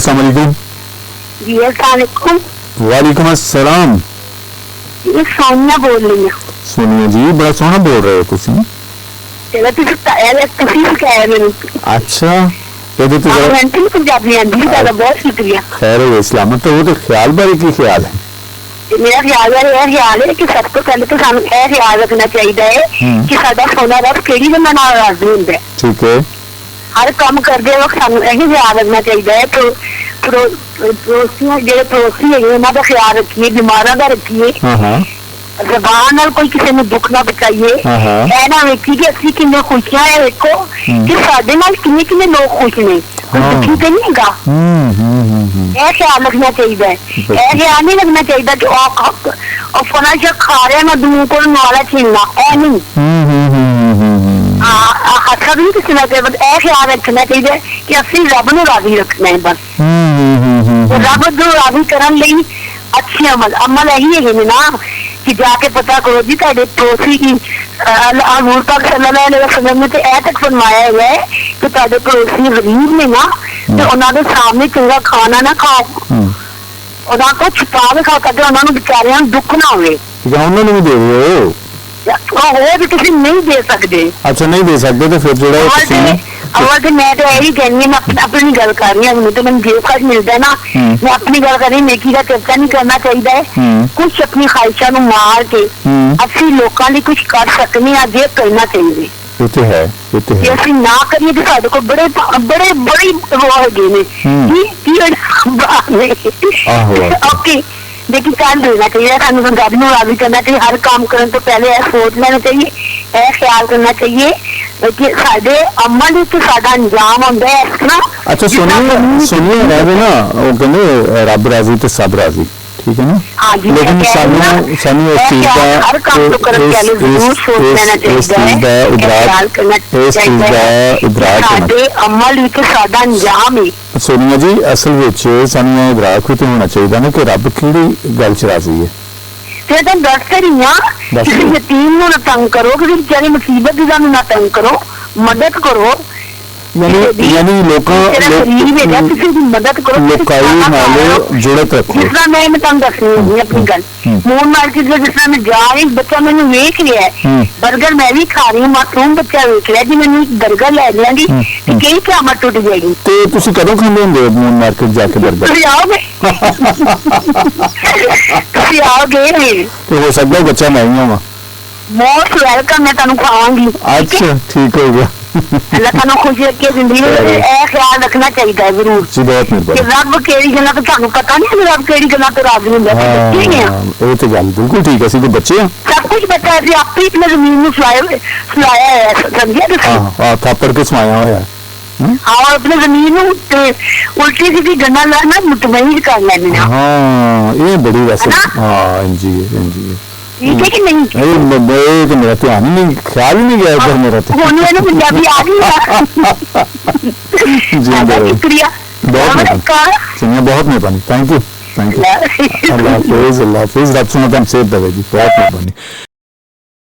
अस्सलाम वालेकुम। जी अस्सलाम। वालेकुम अस्सलाम। ये सोनिया बोल रही है। सोनिया जी बड़ा सोहना बोल रहे हो तुसी। चलो तुसी सिखाया मैंने। अच्छा ਇਹਦੇ ਤੇ हाँ मैं नहीं पंजाबी आंदी ਤੁਹਾਡਾ बहुत शुक्रिया। खैर हो इस्लामत तो वो तो ख्याल बारे की ख्याल है। मेरा ख्याल है कि सब तो पहले तो सानू यह ख्याल रखना चाहिए कि साडा सोना रब केड़ी गल्लां नाल राजी हुंदा है। ठीक है। हर काम करदे वक्त सानू यही ख्याल रखना चाहिए है तो पड़ोसियां जेडे पड़ोसी है उन्हां दा ख्याल रखिए, बीमारां दा रखिए। जबान नाल कोई किसी नूं दुख ना पहुंचाइए। ऐ ना वेखी कि असीं किन्ने खुशियां है देखो कि साडे नाल किन्ने किन्ने लोग खुश ने, कोई दुखी तो नहीं हैगा। यह ख्याल रखना चाहिए है। यह ख्याल नहीं रखना चाहिए कि फला जो खा रहे मैं दूर को नाला छीनना, ऐ नहीं। अच्छा भी नहीं किसी ना चाहिए, यह ख्याल रखना चाहिए कि असीं रब नूं राजी रखना है बस। रब नूं राजी करन लई अच्छे अमल यही है ना कि जाके पता करो जी ਤੁਹਾਡੇ पड़ोसी की हजूर पाक सल्लल्लाहु अलैहि वसल्लम ने तो यह तक फरमाया है कि ਤੁਹਾਡੇ पड़ोसी गरीब ने ना तो उन्होंने सामने चंगा खाना ना खाओ, उन्होंने को छुपा के खाओ ताकि उन्होंने बेचारियों को दुख ना होवे। उन्होंने भी दे दो वो भी तुम नहीं दे सकते। अच्छा नहीं दे सकते तो फिर जोड़ा अवल तो मैं तो यही कहनी मैं अपनी गल कर रही हूँ, तो मैं जो कुछ मिलता है ना मैं अपनी गल कर रही, नेकी का चर्चा नहीं करना चाहिए है। कुछ अपनी ख्वाहिशा मार के असि लोगों लिए कुछ कर सकते हैं, जे करना चाहिए। ये तो है, ये तो है। असि ना करिए तो साडे को बड़े बड़े बड़ी वो है ओके लेकिन ख्याल देना चाहिए, सानू पंजाबी में राजी करना चाहिए। हर काम करने तो पहले यह सोच लेना चाहिए, यह ख्याल करना चाहिए कि साडे अमल ही तो साडा अंजाम होंदा है इस ना। अच्छा सोनिया रहे ना वो कहंदे रब राजी तो सब राजी, ठीक है ना। लेकिन सानू इस चीज का हर काम तो करने पहले जरूर सोच लेना चाहिए, ख्याल करना चाहिए साडे अमल ही तो साडा अंजाम है। सोनिया जी असल विच सानू इदराक भी तो होना चाहिए ना कि रब किहड़ी गल च राजी है। तो दस रही हाँ किसी यतीम नूं ना तंग करो, किसी बेचारी मुसीबत दी ना तंग करो, मदद करो। यानी मदद करो, जुड़त रखो। जिस तरह मैं तुम दसनी अपनी गल मून मार्केट में जिस तरह मैं जा रही बच्चा मैंने वेख लिया है, बर्गर मैं भी खा रही हूँ, मासूम बच्चा वेख लिया जी मैंने बर्गर लै लियांगी तो कई क्यामत टुट जाएगी। तो तुसी कदों खांदे हुंदे मून मार्केट जाके बर्गर? तुसी आओगे तुसी आओगे तो हो सकता है बच्चा मैं ही होवां। मोस्ट वेलकम, मैं तुहानू खवाऊंगी। अच्छा ठीक हो गया। अल्लाह तुहानू खुशी रखे जिंदगी में, यह ख्याल रखना चाहिए जरूर जी। बहुत मेहरबानी। रब केड़ी गल्लां तो तुहानू पता नहीं रब केड़ी गल्लां तो राजी हुंदा है। ठीक है वो तो गल बिल्कुल ठीक है, ਅਸੀਂ तो बच्चे हैं, सब कुछ पता है। आप ही अपने जमीन में सुलाया है, समझे तुसीं? हां थप्पड़ के समाया होया है। और अपने जमीन में उल्टी सीधी गन्ना लाना मुतमईन कर लेनी। हां ये बड़ी वैसे हां जी जी ठीक है कि नहीं? तो मेरा ध्यान ही नहीं, ख्याल ही नहीं गया इधर मेरा तो। पंजाबी आ गई जी। शुक्रिया बहुत मेहरबानी। थैंक यू अल्लाह हाफिज। रब सुनो तुम सेहत देवे जी। बहुत मेहरबानी।